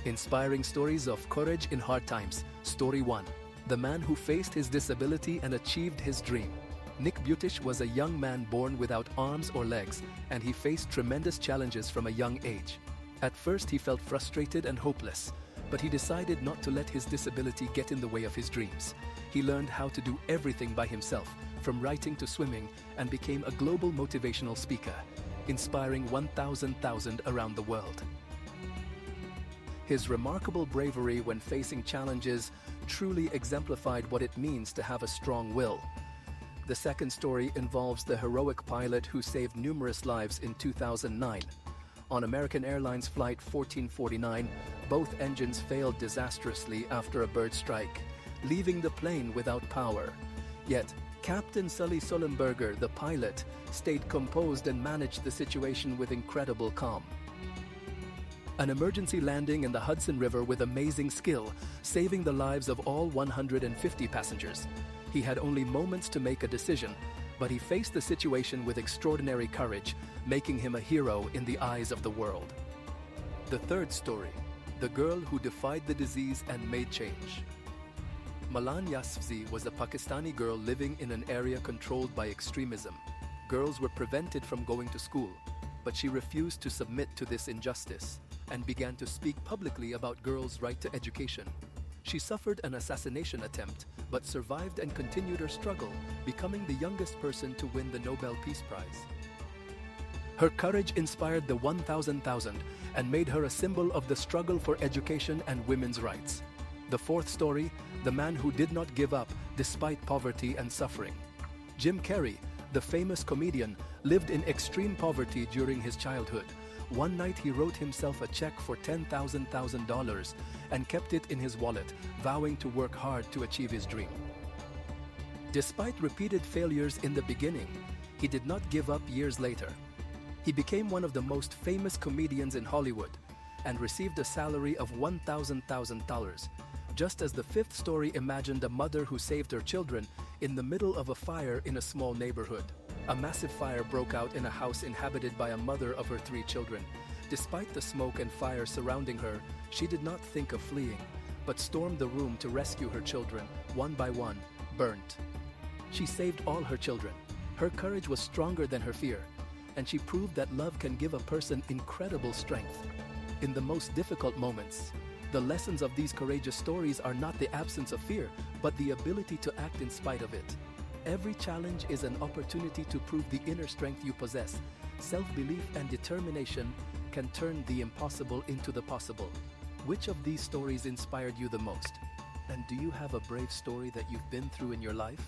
Inspiring stories of courage in hard times. Story 1. The man who faced his disability and achieved his dream. Nick Vuitch was a young man born without arms or legs, and he faced tremendous challenges from a young age. At first, he felt frustrated and hopeless, but he decided not to let his disability get in the way of his dreams. He learned how to do everything by himself, from writing to swimming, and became a global motivational speaker, inspiring 1,000 around the world. His remarkable bravery when facing challenges truly exemplified what it means to have a strong will. The second story involves the heroic pilot who saved numerous lives in 2009. On American Airlines Flight 1449, both engines failed disastrously after a bird strike, leaving the plane without power. Yet, Captain Sully Sullenberger, the pilot, stayed composed and managed the situation with incredible calm. An emergency landing in the Hudson River with amazing skill, saving the lives of all 150 passengers. He had only moments to make a decision, but he faced the situation with extraordinary courage, making him a hero in the eyes of the world. The third story, the girl who defied the disease and made change. Malan Yasfzi was a Pakistani girl living in an area controlled by extremism. Girls were prevented from going to school, but she refused to submit to this injustice and began to speak publicly about girls' right to education. She suffered an assassination attempt, but survived and continued her struggle, becoming the youngest person to win the Nobel Peace Prize. Her courage inspired the 1,000 and made her a symbol of the struggle for education and women's rights. The fourth story, the man who did not give up despite poverty and suffering. Jim Carrey, the famous comedian, lived in extreme poverty during his childhood. One night he wrote himself a check for $10,000 and kept it in his wallet, vowing to work hard to achieve his dream. Despite repeated failures in the beginning, he did not give up years later. He became one of the most famous comedians in Hollywood and received a salary of $1,000. Just as the fifth story imagined a mother who saved her children in the middle of a fire in a small neighborhood. A massive fire broke out in a house inhabited by a mother of her 3 children. Despite the smoke and fire surrounding her, she did not think of fleeing, but stormed the room to rescue her children, one by one, burnt. She saved all her children. Her courage was stronger than her fear, and she proved that love can give a person incredible strength. In the most difficult moments, the lessons of these courageous stories are not the absence of fear, but the ability to act in spite of it. Every challenge is an opportunity to prove the inner strength you possess. Self-belief and determination can turn the impossible into the possible. Which of these stories inspired you the most? And do you have a brave story that you've been through in your life?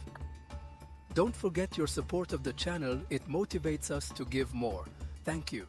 Don't forget your support of the channel. It motivates us to give more. Thank you.